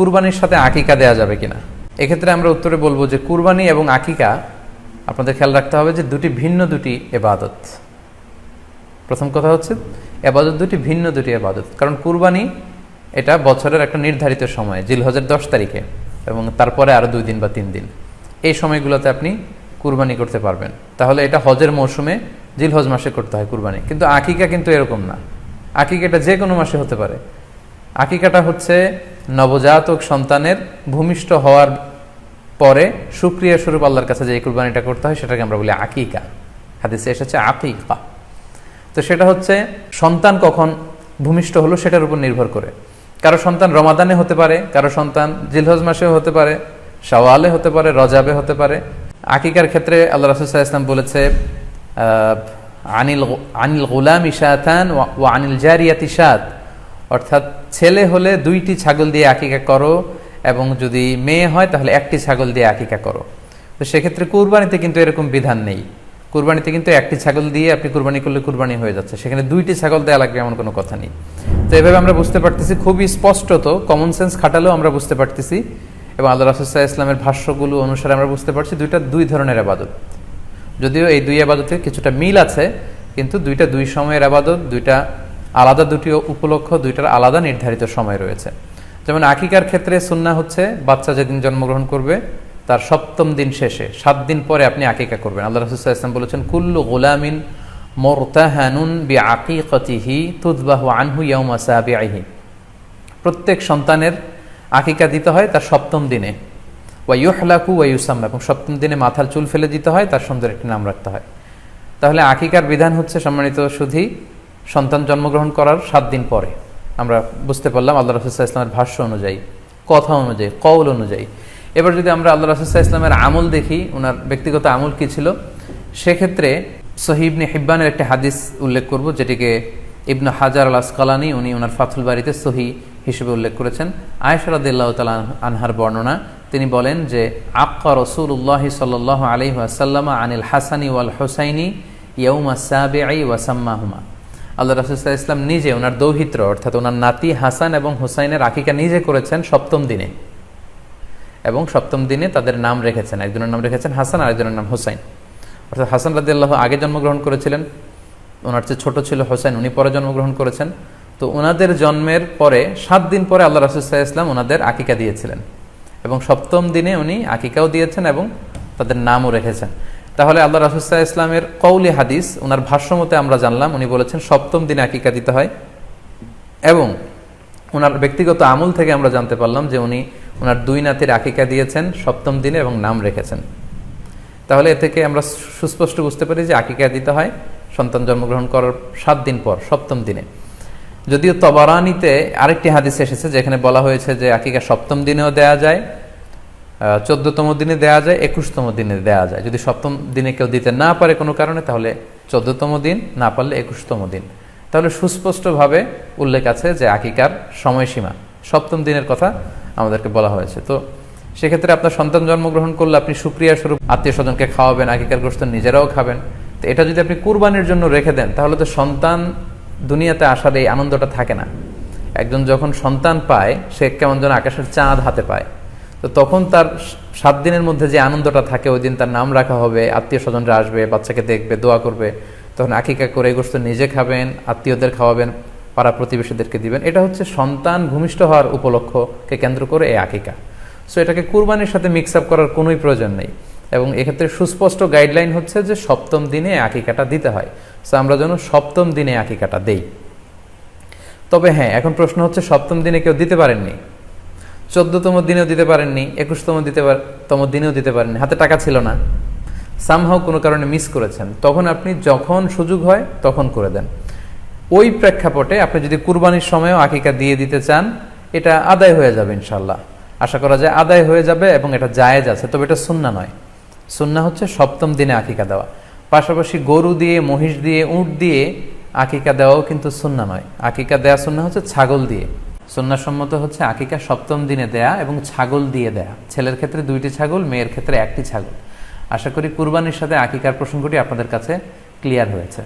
কুরবানির সাথে আকিকা দেয়া যাবে কিনা, এক্ষেত্রে আমরা উত্তরে বলবো যে কুরবানি এবং আকিকা আপনাদের খেয়াল রাখতে হবে যে ভিন্ন দুটি এবাদত। প্রথম কথা হচ্ছে এবাদত ভিন্ন দুটি এবাদত। কারণ কুরবানি এটা বছরের একটা নির্ধারিত সময়, জিলহজের 10 তারিখে এবং তারপরে আরো 2 দিন বা 3 দিন, এই সময়গুলোতে আপনি কুরবানি করতে পারবেন। তাহলে এটা হজের মৌসুমে জিলহজ মাসে করতে হয় কুরবানি। কিন্তু আকিকা কিন্তু এরকম না, আকিকাটা যে কোনো মাসে হতে পারে। আকিকাটা হচ্ছে নবজাতক সন্তানের ভূমিষ্ঠ হওয়ার পরে শুকরিয়া স্বরূপ আল্লাহর কাছে যে কুরবানিটা করতে হয় সেটাকে আমরা বলি আকিকা। হাদিসে এসেছে আকিকা। তো সেটা হচ্ছে সন্তান কখন ভূমিষ্ঠ হলো সেটার উপর নির্ভর করে। কারো সন্তান রমাদানে হতে পারে, কারো সন্তান জিলহজ মাসেও হতে পারে, শাওয়ালে হতে পারে, রজাবে হতে পারে। আকিকার ক্ষেত্রে আল্লাহ রাসূল সাল্লাল্লাহু আলাইহি ওয়াসাল্লাম বলেছে আনিল গুলামি শাতান ওয়া আনিল জারিয়াতি শাত, অর্থাৎ ছেলে হলে 2টি ছাগল দিয়ে আকিকা করো এবং যদি মেয়ে হয় তাহলে 1টি ছাগল দিয়ে আকিকা করো। তো সেক্ষেত্রে কুরবানিতে কিন্তু এরকম বিধান নেই। কুরবানিতে কিন্তু 1টি ছাগল দিয়ে আপনি কুরবানি করলে কুরবানি হয়ে যাচ্ছে, সেখানে 2টি ছাগল দেওয়া লাগবে এমন কোনো কথা নেই। তো এভাবে আমরা বুঝতে পারতেছি, খুবই স্পষ্টত কমন সেন্স খাটালেও আমরা বুঝতে পারতেছি এবং আল্লাহ রাসূল সাল্লাল্লাহু আলাইহি ওয়াসাল্লামের ভাষ্যগুলো অনুসারে আমরা বুঝতে পারছি দুইটা 2 ধরনের ইবাদত। যদিও এই 2 ইবাদতে কিছুটা মিল আছে, কিন্তু দুইটা 2 সময়ের ইবাদত, দুইটা আলাদা 2টি উপলক্ষ, দুইটার আলাদা নির্ধারিত সময় রয়েছে। যেমন আকিকার ক্ষেত্রে সুন্নাহ হচ্ছে বাচ্চা যেদিন জন্মগ্রহণ করবে তার 7ম দিন শেষে 7 দিন পরে আপনি আকিকা করবেন। আল্লাহ রাসূল সাল্লাল্লাহু আলাইহি ওয়াসাল্লাম বলেছেন কুল্লু গুলামিন মুরতাহানুন বিআকিকাতিহি তুযবাহু আনহু ইয়াওমা সাবিহি, প্রত্যেক সন্তানের আকিকা দিতে হয় তার 7ম দিনে। ওয়া ইউহলাকু ওয়া ইউসাম্মা, এবং 7ম দিনে মাথার চুল ফেলে দিতে হয়, তার সুন্দর একটি নাম রাখতে হয়। তাহলে আকিকার বিধান হচ্ছে সম্মানিত সুধী সন্তান জন্মগ্রহণ করার 7 দিন পরে। আমরা বুঝতে পারলাম আল্লাহ রাসূল সাল্লাল্লাহু আলাইহি ওয়াসাল্লামের ভাষ্য অনুযায়ী, কথা অনুযায়ী, কওল অনুযায়ী। এবার যদি আমরা আল্লাহ রাসূল সাল্লাল্লাহু আলাইহি ওয়াসাল্লামের আমল দেখি, ওনার ব্যক্তিগত আমল কি ছিল, সেক্ষেত্রে সহিহ ইবনে হিব্বানের একটি হাদিস উল্লেখ করব, যেটিকে ইবনে হাজার আল আসকালানি উনি ওনার ফাথুল বারিতে সহিহ হিসেবে উল্লেখ করেছেন। আয়েশা রাদিয়াল্লাহু তাআলা আনহার বর্ণনা, তিনি বলেন যে আক্কা রাসূলুল্লাহ সাল্লাল্লাহু আলাইহি ওয়াসাল্লাম আনিল হাসানি ওয়াল হুসাইনি ইয়াউমা সাবিঈ ওয়া সাম্মাহুমা। আল্লাহ রাসূল সাল্লাল্লাহু আলাইহি ওয়াসাল্লাম নিজে ওনার দৌহিত্র অর্থাৎ ওনার নাতি হাসান এবং হুসাইনের আকিকা নিজে করেছেন 7ম দিনে, এবং 7ম দিনে তাদের নাম রেখেছেন। একজনের নাম রেখেছেন হাসান, আরেকজনের নাম হুসাইন। অর্থাৎ হাসান রাদিয়াল্লাহু আগে জন্মগ্রহণ করেছিলেন, ওনার চেয়ে ছোট ছিল হুসাইন, উনি পরে জন্মগ্রহণ করেছেন। তো ওনাদের জন্মের পরে 7 দিন পরে আল্লাহ রাসূল সাল্লাল্লাহু আলাইহি ওয়াসাল্লাম ওনাদের আকিকা দিয়েছিলেন, এবং 7ম দিনে উনি আকিকাও দিয়েছেন এবং তাদের নামও রেখেছেন। তাহলে আল্লাহ রাসূল সাল্লাল্লাহু আলাইহি ওয়াসাল্লামের কওলি হাদিস, ওনার ভাষ্য মতে আমরা জানলাম উনি বলেছেন 7ম দিনে আকিকা দিতে হয়, এবং ওনার ব্যক্তিগত আমল থেকে আমরা জানতে পারলাম যে উনি ওনার 2 নাতির আকিকা দিয়েছেন 7ম দিনে এবং নাম রেখেছেন। তাহলে এ থেকে আমরা সুস্পষ্ট বুঝতে পারি যে আকিকা দিতে হয় সন্তান জন্মগ্রহণ করার 7 দিন পর, 7ম দিনে। যদিও তবারানিতে আরেকটি হাদিস এসেছে যেখানে বলা হয়েছে যে আকিকা 7ম দিনেও দেয়া যায়, 14তম দিনে দেয়া যায়, 21তম দিনে দেয়া যায়। যদি 7ম দিনে কেউ দিতে না পারে কোনো কারণে, তাহলে 14তম দিন, না পারলে 21তম দিন। তাহলে সুস্পষ্টভাবে উল্লেখ আছে যে আকিকার সময়সীমা 7ম দিনের কথা আমাদেরকে বলা হয়েছে। তো সেক্ষেত্রে আপনার সন্তান জন্মগ্রহণ করলে আপনি শুকরিয়া স্বরূপ আত্মীয় স্বজনকে খাওয়াবেন, আকিকার গোশত নিজেরাও খাবেন। তো এটা যদি আপনি কুরবানির জন্য রেখে দেন তাহলে তো সন্তান দুনিয়াতে আসার এই আনন্দটা থাকে না। একজন যখন সন্তান পায় সে কেমন যেন আকাশের চাঁদ হাতে পায়। তো তখন তার 7 দিনের মধ্যে যে আনন্দটা থাকে, ওই দিন তার নাম রাখা হবে, আত্মীয় স্বজনরা আসবে, বাচ্চাকে দেখবে, দোয়া করবে, তখন আকিকা করে গোশত নিজে খাবেন, আত্মীয়দের খাওয়াবেন, পাড়া প্রতিবেশীদেরকে দিবেন। এটা হচ্ছে সন্তান ভূমিষ্ঠ হওয়ার উপলক্ষকে কেন্দ্র করে এই আকিকা। সো এটাকে কুরবানির সাথে মিক্স আপ করার কোনোই প্রয়োজন নেই, এবং এক্ষেত্রে সুস্পষ্ট গাইডলাইন হচ্ছে যে 7ম দিনে আকিকাটা দিতে হয়। সো আমরা যেন 7ম দিনে আকিকাটা দেই। তবে হ্যাঁ, এখন প্রশ্ন হচ্ছে 7ম দিনে কেউ দিতে পারেননি, 14তম দিনেও দিতে পারেননি, 21তম দিনেও দিতে পারেননি, হাতে টাকা ছিল না, সামহাও কোনো কারণে মিস করেছেন, তখন আপনি যখন সুযোগ হয় তখন করে দেন। ওই প্রেক্ষাপটে আপনি যদি কুরবানির সময়ও আকিকা দিয়ে দিতে চান, এটা আদায় হয়ে যাবে ইনশাআল্লাহ। আশা করা যায় আদায় হয়ে যাবে, এবং এটা জায়েজ আছে। তবে এটা সুন্নাহ নয়। সুন্নাহ হচ্ছে 7ম দিনে আকিকা দেওয়া। পাশাপাশি গরু দিয়ে, মহিষ দিয়ে, উট দিয়ে আকিকা দেওয়াও কিন্তু সুন্নাহ নয়। আকিকা দেয়া সুন্নাহ হচ্ছে ছাগল দিয়ে। সুন্নাহসম্মত হচ্ছে আকিকা 7ম দিনে দেয়া এবং ছাগল দিয়ে দেয়া। ছেলের ক্ষেত্রে 2টি ছাগল, মেয়ের ক্ষেত্রে 1টি ছাগল। আশা করি কুরবানির সাথে আকিকার প্রসঙ্গটি আপনাদের কাছে ক্লিয়ার হয়েছে।